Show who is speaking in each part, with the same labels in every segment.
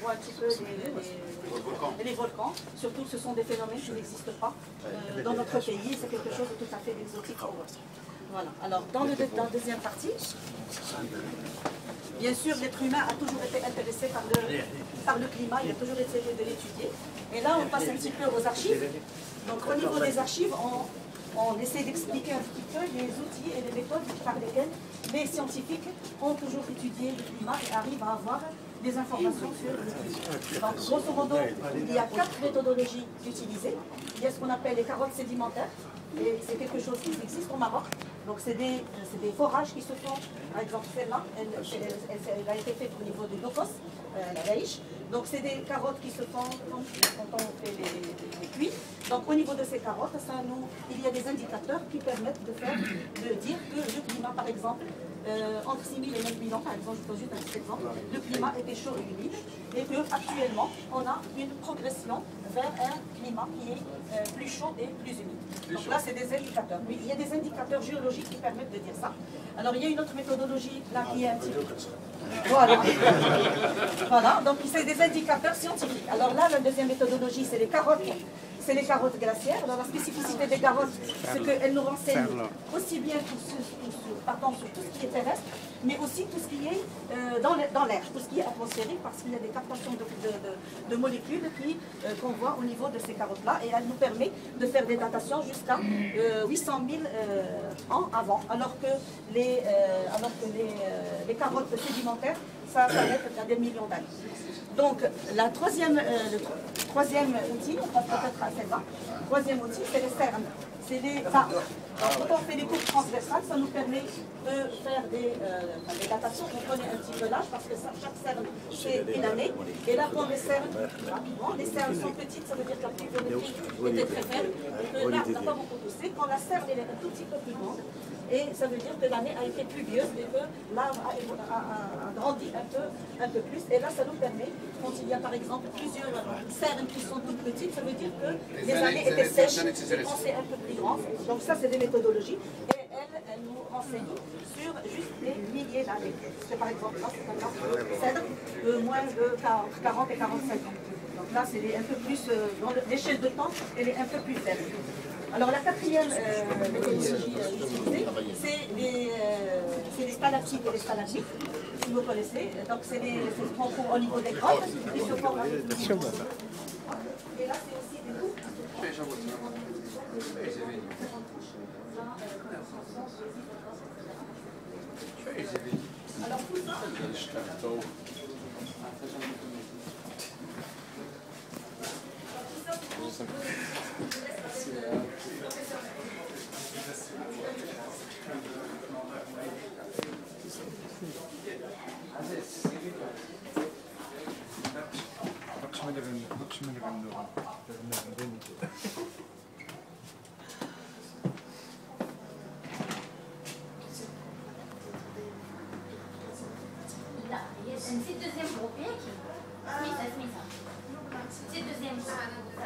Speaker 1: voit un petit peu les volcans. Surtout que ce sont des phénomènes qui n'existent pas dans notre pays. C'est quelque chose de tout à fait exotique pour eux. Voilà. Alors, dans la deuxième partie, bien sûr, l'être humain a toujours été intéressé par le climat, il a toujours essayé de l'étudier. Et là, on passe un petit peu aux archives. Donc, au niveau des archives, on essaie d'expliquer un petit peu les outils et les méthodes par lesquelles les scientifiques ont toujours étudié le climat et arrivent à avoir des informations sur le climat. Donc, grosso modo, il y a 4 méthodologies utilisées. Il y a ce qu'on appelle les carottes sédimentaires, et c'est quelque chose qui existe au Maroc. Donc, c'est des forages qui se font, par exemple, celle-là, elle a été faite au niveau du Locos, la Raïch. Donc, c'est des carottes qui se font quand on fait les cuits. Donc, au niveau de ces carottes, il y a des indicateurs qui permettent de dire que le climat, par exemple, entre 6 000 et 9 000 ans, par exemple, je pose juste un petit exemple, le climat était chaud et humide, et qu'actuellement, on a une progression vers un climat qui est plus chaud et plus humide. Donc là, c'est des indicateurs. Mais il y a des indicateurs géologiques qui permettent de dire ça. Alors, il y a une autre méthodologie là qui est un petit peu... Voilà. Voilà, donc c'est des indicateurs scientifiques. Alors là, la deuxième méthodologie, c'est les carottes. C'est les carottes glaciaires. Alors la spécificité des carottes, c'est qu'elles nous renseignent aussi bien sur tout ce qui est terrestre, mais aussi tout ce qui est dans l'air, tout ce qui est atmosphérique, parce qu'il y a des captations de molécules qu'on voit au niveau de ces carottes-là, et elles nous permettent de faire des datations jusqu'à 800 000 ans avant, alors que les carottes sédimentaires, ça s'arrête à des millions d'années. Donc, le troisième outil, on passe peut-être à celle-là. Le troisième outil, c'est les cernes. C'est les arbres. Donc, quand on fait les coupes transversales, ça nous permet de faire des datations. On connaît un petit peu l'âge parce que chaque cerne, c'est une année. Et là, pour les cernes, rapidement, les cernes sont petites, ça veut dire que la pluviométrie était très faible. Et que l'arbre n'a pas beaucoup poussé. Quand la cerne elle est un tout petit peu plus grande, et ça veut dire que l'année a été pluvieuse et que l'arbre a grandi un peu plus. Et là, ça nous permet, quand il y a par exemple plusieurs cernes qui sont toutes petites, ça veut dire que les années étaient sèches et quand c'est un peu plus grand. Donc ça, c'est des méthodologies. Et elles nous renseignent sur juste des milliers d'années. C'est par exemple là, c'est un arbre cèdre de moins de 40 et 45 ans. Donc là, c'est un peu plus, dans l'échelle de temps, elle est un peu plus faible. Alors la quatrième méthodologie utilisée, c'est les stalactites et les stalagmites, si vous connaissez. Donc c'est ce qu'on trouve au niveau des grottes, qui se forment avec le niveau. Et là c'est aussi des coupes. Alors tout ça...
Speaker 2: C'est le deuxième groupe, c'est le deuxième groupe.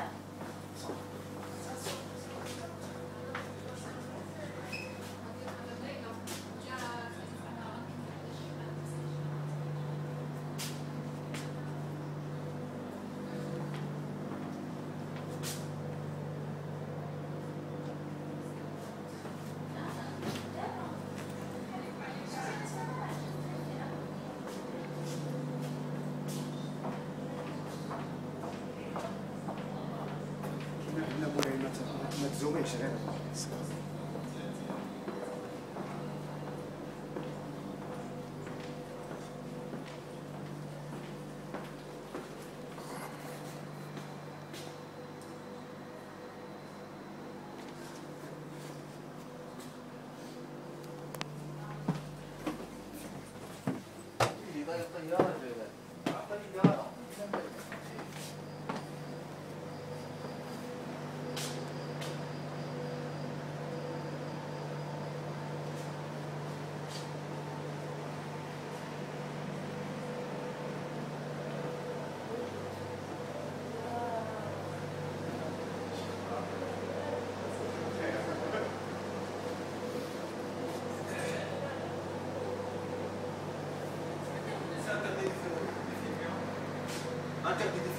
Speaker 3: interdit